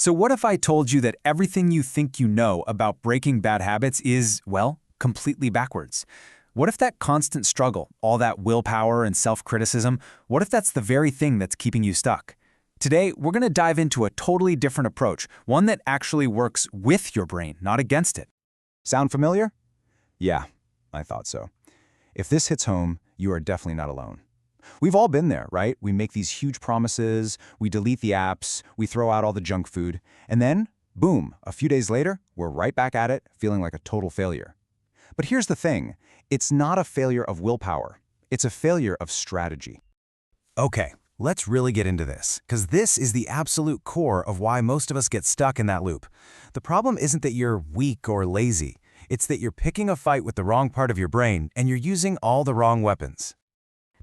So what if I told you that everything you think you know about breaking bad habits is, well, completely backwards? What if that constant struggle, all that willpower and self-criticism, what if that's the very thing that's keeping you stuck? Today, we're going to dive into a totally different approach, one that actually works with your brain, not against it. Sound familiar? Yeah, I thought so. If this hits home, you are definitely not alone. We've all been there, right? We make these huge promises, we delete the apps, we throw out all the junk food, and then, boom, a few days later, we're right back at it, feeling like a total failure. But here's the thing, it's not a failure of willpower, it's a failure of strategy. Okay, let's really get into this, because this is the absolute core of why most of us get stuck in that loop. The problem isn't that you're weak or lazy, it's that you're picking a fight with the wrong part of your brain and you're using all the wrong weapons.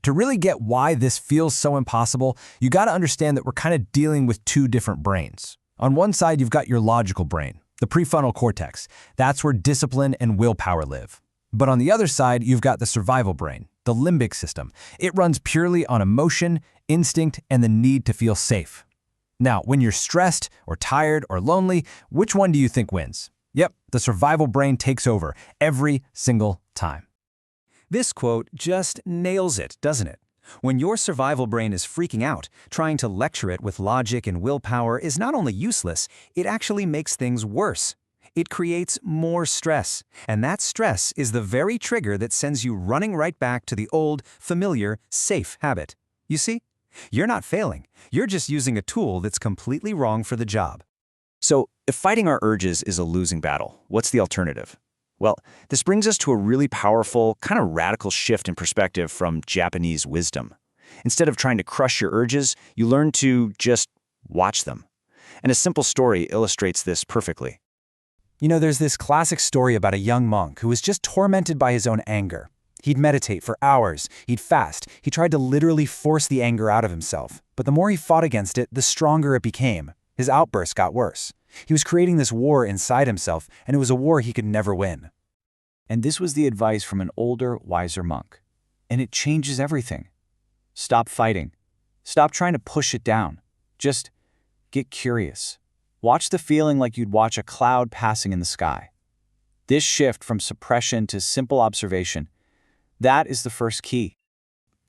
To really get why this feels so impossible, you got to understand that we're kind of dealing with two different brains. On one side, you've got your logical brain, the prefrontal cortex. That's where discipline and willpower live. But on the other side, you've got the survival brain, the limbic system. It runs purely on emotion, instinct, and the need to feel safe. Now, when you're stressed or tired or lonely, which one do you think wins? Yep, the survival brain takes over every single time. This quote just nails it, doesn't it? When your survival brain is freaking out, trying to lecture it with logic and willpower is not only useless, it actually makes things worse. It creates more stress, and that stress is the very trigger that sends you running right back to the old, familiar, safe habit. You see? You're not failing. You're just using a tool that's completely wrong for the job. So, if fighting our urges is a losing battle, what's the alternative? Well, this brings us to a really powerful, kind of radical shift in perspective from Japanese wisdom. Instead of trying to crush your urges, you learn to just watch them. And a simple story illustrates this perfectly. You know, there's this classic story about a young monk who was just tormented by his own anger. He'd meditate for hours, he'd fast, he tried to literally force the anger out of himself. But the more he fought against it, the stronger it became. His outbursts got worse. He was creating this war inside himself, and it was a war he could never win. And this was the advice from an older, wiser monk. And it changes everything. Stop fighting. Stop trying to push it down. Just get curious. Watch the feeling like you'd watch a cloud passing in the sky. This shift from suppression to simple observation, that is the first key.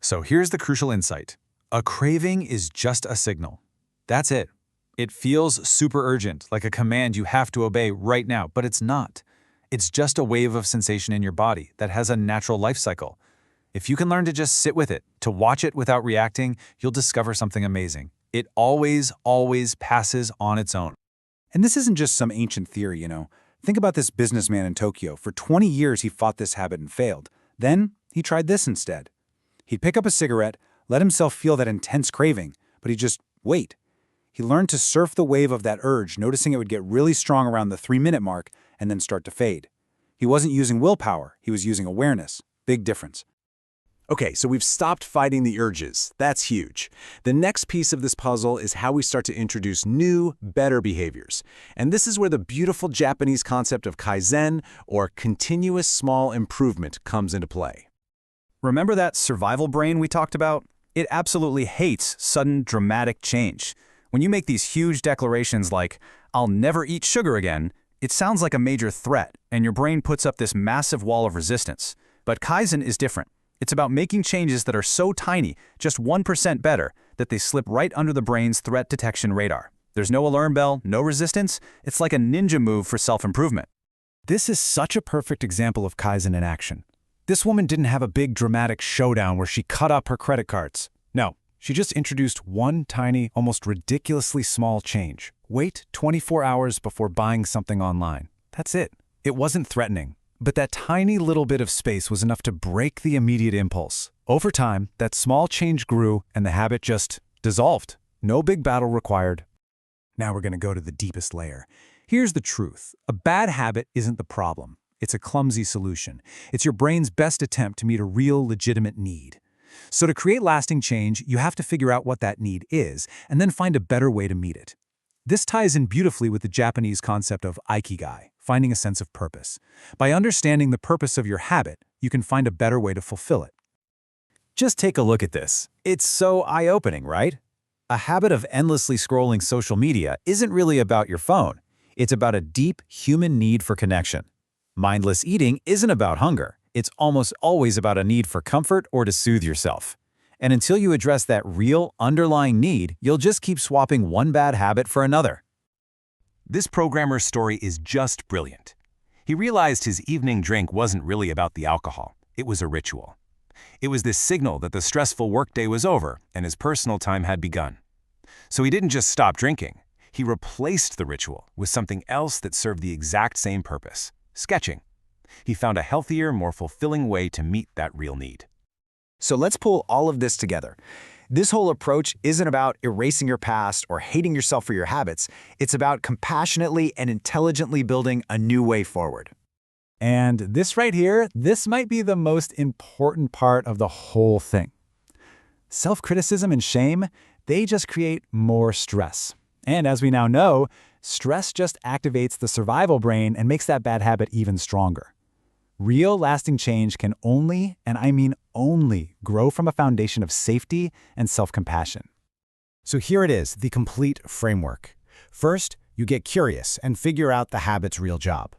So here's the crucial insight. A craving is just a signal. That's it. It feels super urgent, like a command you have to obey right now, but it's not. It's just a wave of sensation in your body that has a natural life cycle. If you can learn to just sit with it, to watch it without reacting, you'll discover something amazing. It always passes on its own. And this isn't just some ancient theory, you know. Think about this businessman in Tokyo. For 20 years, he fought this habit and failed. Then, he tried this instead. He'd pick up a cigarette, let himself feel that intense craving, but he'd just wait. He learned to surf the wave of that urge, noticing it would get really strong around the 3-minute mark and then start to fade. He wasn't using willpower, he was using awareness. Big difference. Okay, so we've stopped fighting the urges. That's huge. The next piece of this puzzle is how we start to introduce new, better behaviors. And this is where the beautiful Japanese concept of kaizen, or continuous small improvement, comes into play. Remember that survival brain we talked about? It absolutely hates sudden, dramatic change. When you make these huge declarations like, "I'll never eat sugar again," it sounds like a major threat, and your brain puts up this massive wall of resistance. But Kaizen is different. It's about making changes that are so tiny, just 1% better, that they slip right under the brain's threat detection radar. There's no alarm bell, no resistance. It's like a ninja move for self-improvement. This is such a perfect example of Kaizen in action. This woman didn't have a big dramatic showdown where she cut up her credit cards. No, she just introduced one tiny, almost ridiculously small change. Wait 24 hours before buying something online. That's it. It wasn't threatening. But that tiny little bit of space was enough to break the immediate impulse. Over time, that small change grew and the habit just dissolved. No big battle required. Now we're going to go to the deepest layer. Here's the truth. A bad habit isn't the problem. It's a clumsy solution. It's your brain's best attempt to meet a real, legitimate need. So to create lasting change, you have to figure out what that need is and then find a better way to meet it. This ties in beautifully with the Japanese concept of ikigai, finding a sense of purpose. By understanding the purpose of your habit, you can find a better way to fulfill it. Just take a look at this. It's so eye-opening, right? A habit of endlessly scrolling social media isn't really about your phone. It's about a deep human need for connection. Mindless eating isn't about hunger. It's almost always about a need for comfort or to soothe yourself. And until you address that real, underlying need, you'll just keep swapping one bad habit for another. This programmer's story is just brilliant. He realized his evening drink wasn't really about the alcohol. It was a ritual. It was this signal that the stressful workday was over and his personal time had begun. So he didn't just stop drinking. He replaced the ritual with something else that served the exact same purpose: sketching. He found a healthier, more fulfilling way to meet that real need. So let's pull all of this together. This whole approach isn't about erasing your past or hating yourself for your habits. It's about compassionately and intelligently building a new way forward. And this right here, this might be the most important part of the whole thing. Self-criticism and shame, they just create more stress. And as we now know, stress just activates the survival brain and makes that bad habit even stronger. Real lasting change can only, and I mean only, grow from a foundation of safety and self-compassion. So here it is, the complete framework. First, you get curious and figure out the habit's real job.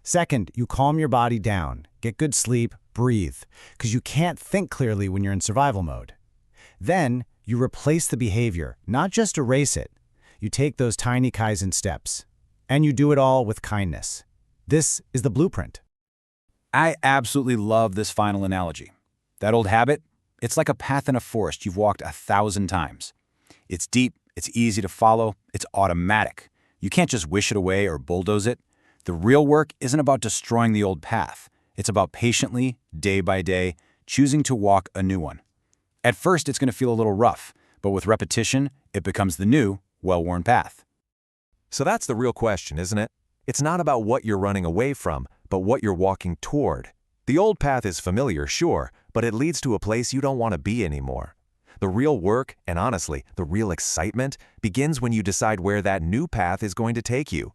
Second, you calm your body down, get good sleep, breathe, because you can't think clearly when you're in survival mode. Then, you replace the behavior, not just erase it. You take those tiny Kaizen steps, and you do it all with kindness. This is the blueprint. I absolutely love this final analogy. That old habit, it's like a path in a forest you've walked 1,000 times. It's deep, it's easy to follow, it's automatic. You can't just wish it away or bulldoze it. The real work isn't about destroying the old path. It's about patiently, day by day, choosing to walk a new one. At first, it's going to feel a little rough, but with repetition, it becomes the new, well-worn path. So that's the real question, isn't it? It's not about what you're running away from, but what you're walking toward. The old path is familiar, sure, but it leads to a place you don't want to be anymore. The real work, and honestly, the real excitement, begins when you decide where that new path is going to take you.